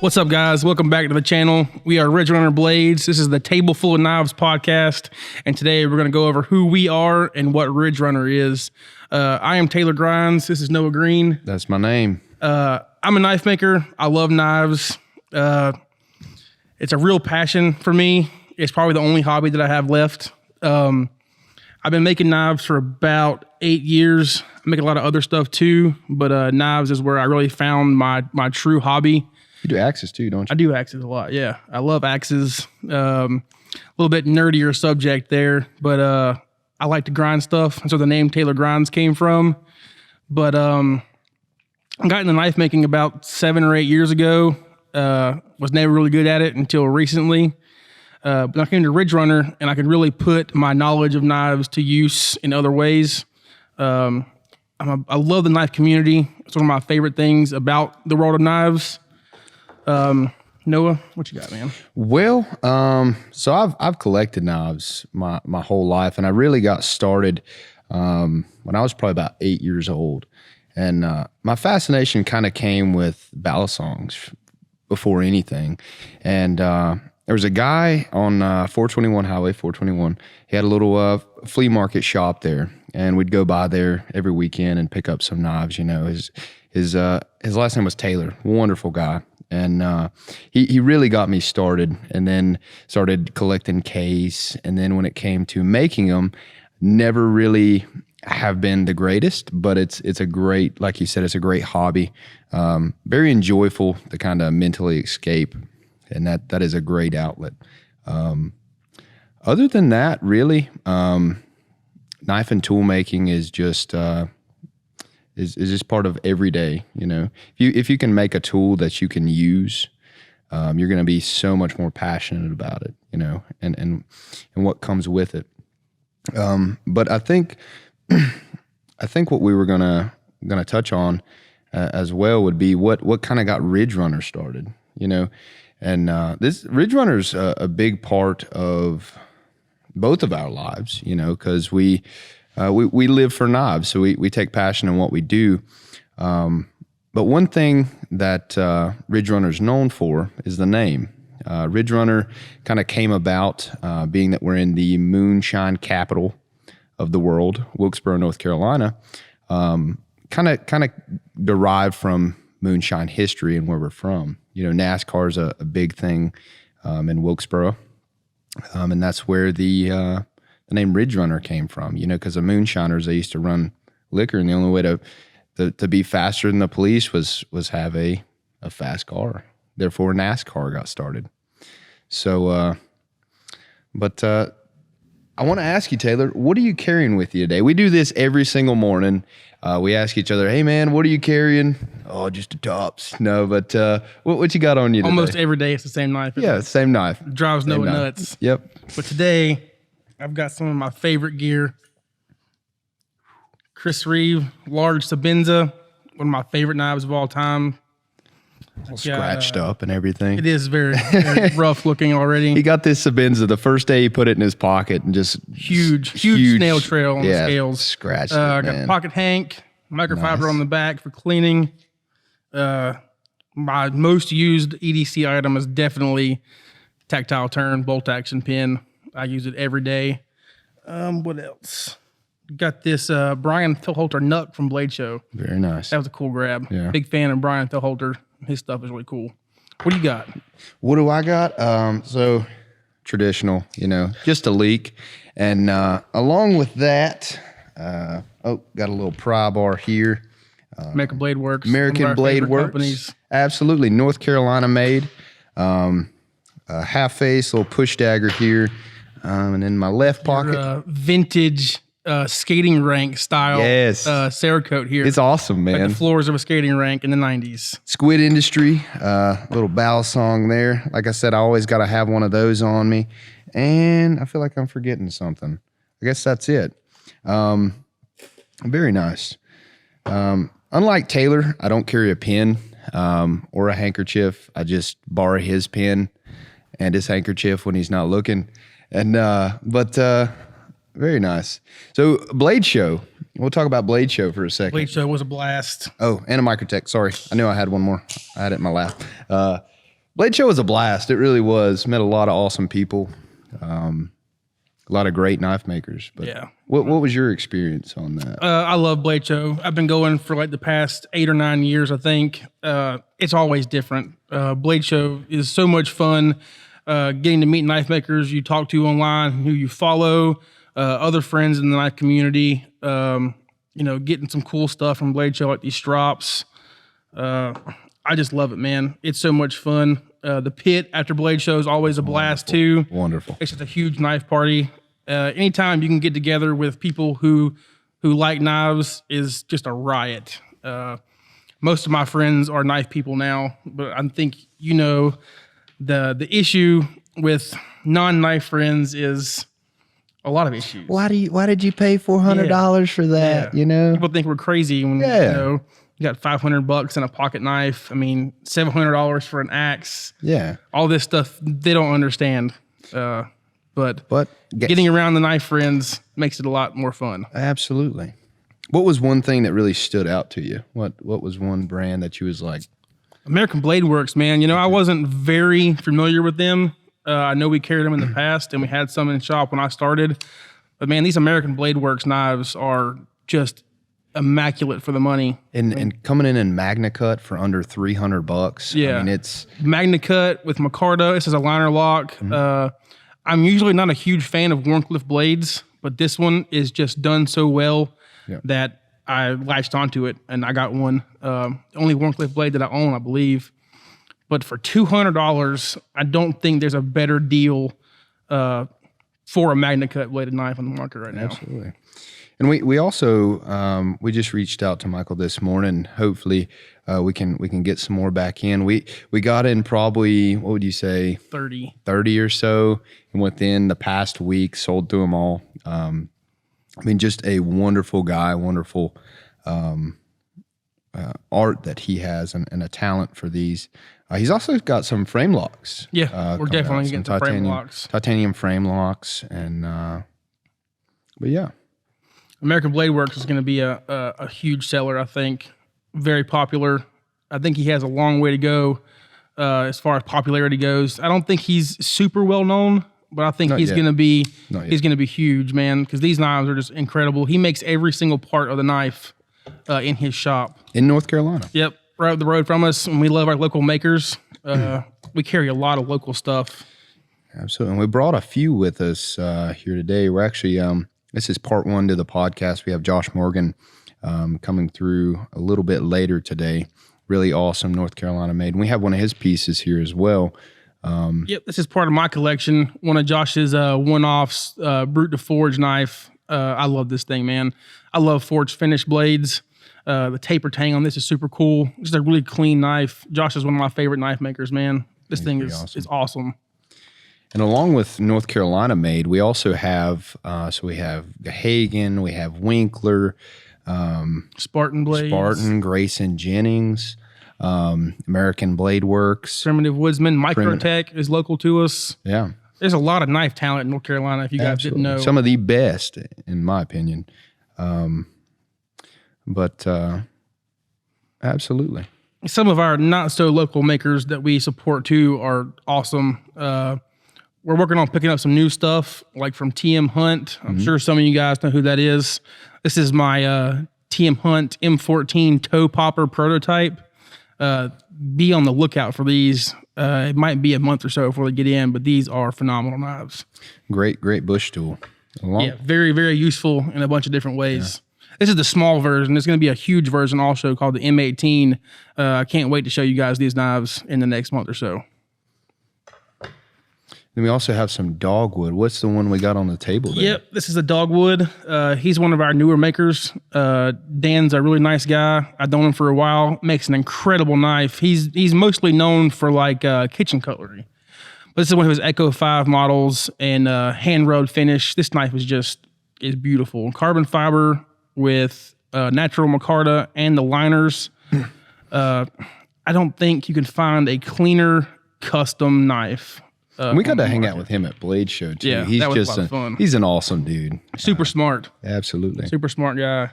What's up, guys? Welcome back to the channel. We are Ridgerunner Blades. This is the Table Full of Knives podcast, and today we're going to go over who we are and what Ridgerunner is. I am Taylor Grimes. This is Noah Green. That's my name. I'm a knife maker. I love knives. It's a real passion for me. It's probably the only hobby that I have left. I've been making knives for about 8 years. I make a lot of other stuff too, but knives is where I really found my true hobby. You do axes too, don't you? I do axes a lot, yeah. I love axes. A little bit nerdier subject there, but I like to grind stuff. And so the name Taylor Grinds came from. But I got into knife making about 7 or 8 years ago. Was never really good at it until recently. But I came to Ridgerunner, and I could really put my knowledge of knives to use in other ways. I love the knife community. It's one of my favorite things about the world of knives. Noah, what you got, man? Well, so I've collected knives my whole life, and I really got started when I was probably about 8 years old. And my fascination kind of came with ballad songs before anything. And there was a guy on 421 Highway 421. He had a little flea market shop there, and we'd go by there every weekend and pick up some knives. You know, his last name was Taylor. Wonderful guy. And he really got me started, and then started collecting case. And then when it came to making them, never really have been the greatest, but it's a great, like you said, it's a great hobby. Very enjoyable to kind of mentally escape, and that is a great outlet. Other than that, really, knife and tool making is just is just part of every day. You know, if you can make a tool that you can use, you're going to be so much more passionate about it. You know, and what comes with it. But I think what we were gonna touch on as well would be what kind of got Ridgerunner started. You know, and this Ridgerunner's a big part of both of our lives. You know, because we live for knives, so we take passion in what we do. But one thing that Ridgerunner is known for is the name. Ridgerunner kind of came about being that we're in the moonshine capital of the world, Wilkesboro, North Carolina. Kind of derived from moonshine history and where we're from. You know, NASCAR is a big thing in Wilkesboro, and that's where the name Ridgerunner came from. You know, because the moonshiners, they used to run liquor, and the only way to be faster than the police was have a fast car. Therefore, NASCAR got started. So, but I want to ask you, Taylor, what are you carrying with you today? We do this every single morning. We ask each other, hey, man, what are you carrying? Oh, just a tops. No, but what you got on you today? Almost every day it's the same knife. Yeah, same knife. It drives Noah nuts. Yep. But today, I've got some of my favorite gear. Chris Reeve, large Sabenza, one of my favorite knives of all time. All scratched up and everything. It is very, very rough looking already. He got this Sabenza the first day he put it in his pocket, and just huge snail trail on the scales. Scratched it, got man. pocket hank, microfiber on the back for cleaning. My most used EDC item is definitely tactile turn bolt action pin. I use it every day. What else? Got this Brian Thilholter nut from Blade Show. Very nice. That was a cool grab. Yeah. Big fan of Brian Thilholter. His stuff is really cool. What do you got? What do I got? So traditional, you know, just a leak. And along with that, got a little pry bar here. American Blade Works. American Blade Works. Companies. Absolutely. North Carolina made. Half face, little push dagger here. And in my left pocket. Vintage skating rank style Cerakote here. It's awesome, man. Like the floors of a skating rank in the 90s. Squid Industry, little ballad song there. Like I said, I always got to have one of those on me. And I feel like I'm forgetting something. I guess that's it. Very nice. Unlike Taylor, I don't carry a pen or a handkerchief. I just borrow his pen and his handkerchief when he's not looking. And very nice. So Blade Show. We'll talk about Blade Show for a second. Blade Show was a blast. Oh, and a Microtech. Sorry. I knew I had one more. I had it in my lap. Blade Show was a blast. It really was. Met a lot of awesome people. A lot of great knife makers. But Yeah. what was your experience on that? I love Blade Show. I've been going for like the past 8 or 9 years, I think. It's always different. Blade Show is so much fun. Getting to meet knife makers you talk to online, who you follow, other friends in the knife community. Getting some cool stuff from Blade Show, like these strops. I just love it, man. It's so much fun. The pit after Blade Show is always a blast too. Wonderful. It's just a huge knife party. Anytime you can get together with people who like knives is just a riot. Most of my friends are knife people now, but I think the issue with non-knife friends is a lot of issues. Why did you pay $400 for that? Yeah. People think we're crazy when you got $500 in a pocket knife. I mean, $700 for an axe. Yeah. All this stuff they don't understand. But getting around the knife friends makes it a lot more fun. Absolutely. What was one thing that really stood out to you? What was one brand that you was like? American Blade Works, man. I wasn't very familiar with them. I know we carried them in the past, and we had some in the shop when I started. But man, these American Blade Works knives are just immaculate for the money. And coming in Magna Cut for under $300. Yeah. I mean, it's Magna Cut with micarta. This is a liner lock. I'm usually not a huge fan of Wharncliffe blades, but this one is just done so well that I latched onto it, and I got one. The only Wharncliffe blade that I own, I believe. But for $200, I don't think there's a better deal for a Magna Cut bladed knife on the market right now. Absolutely. And we also we just reached out to Michael this morning. Hopefully we can get some more back in. We got in probably, what would you say, 30 or so, and within the past week sold through them all. Just a wonderful guy, wonderful art that he has, and a talent for these. He's also got some frame locks. Yeah, we're definitely getting some frame locks. Titanium frame locks, and but yeah. American Blade Works is going to be a huge seller, I think. Very popular. I think he has a long way to go as far as popularity goes. I don't think he's super well known, but I think he's going to be huge, man, because these knives are just incredible. He makes every single part of the knife in his shop. In North Carolina. Yep, right up the road from us, and we love our local makers. We carry a lot of local stuff. Absolutely. And we brought a few with us here today. We're actually... this is part 1 to the podcast. We have Josh Morgan coming through a little bit later today. Really awesome North Carolina made. And we have one of his pieces here as well. Yep, this is part of my collection. One of Josh's one-offs, Brute to Forge knife. I love this thing, man. I love forged finish blades. The taper tang on this is super cool. Just a really clean knife. Josh is one of my favorite knife makers, man. This thing is awesome. And along with North Carolina made, we also have, we have Hagen, we have Winkler, Spartan Blades, Grayson Jennings, American Blade Works, Primitive Woodsman, Microtech is local to us. Yeah. There's a lot of knife talent in North Carolina, if you guys didn't know. Some of the best, in my opinion. Absolutely. Some of our not so local makers that we support too are awesome. We're working on picking up some new stuff, like from TM Hunt. I'm sure some of you guys know who that is. This is my TM Hunt M14 toe popper prototype. Be on the lookout for these. It might be a month or so before they get in, but these are phenomenal knives. Great bush tool. Yeah, very, very useful in a bunch of different ways. Yeah. This is the small version. There's going to be a huge version also called the M18. I can't wait to show you guys these knives in the next month or so. Then we also have some dogwood. What's the one we got on the table there? Yep, this is a dogwood. He's one of our newer makers. Dan's a really nice guy. I've known him for a while. Makes an incredible knife. He's mostly known for like kitchen cutlery. But this is one of his Echo 5 models and hand-rubbed finish. This knife is beautiful. Carbon fiber with natural micarta and the liners. I don't think you can find a cleaner custom knife. We got to hang out with him at Blade Show too. Yeah, that was a lot of fun. He's an awesome dude. Super smart. Absolutely. Super smart guy.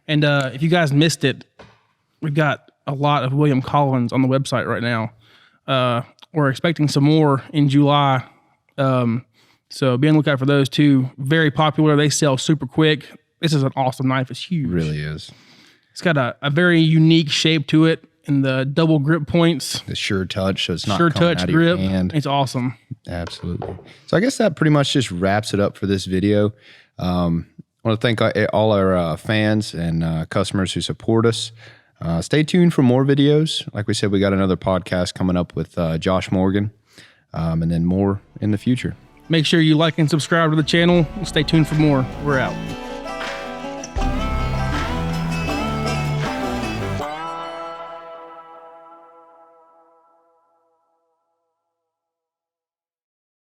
And if you guys missed it, we've got a lot of William Collins on the website right now. we're expecting some more in July. So be on the lookout for those too. Very popular. They sell super quick. This is an awesome knife. It's huge. It really is. It's got a very unique shape to it and the double grip points. The sure touch, so it's not Sure coming touch out grip. of your hand. It's awesome. Absolutely. So I guess that pretty much just wraps it up for this video. I want to thank all our fans and customers who support us. Stay tuned for more videos. Like we said, we got another podcast coming up with Josh Morgan, and then more in the future. Make sure you like and subscribe to the channel. Stay tuned for more. We're out.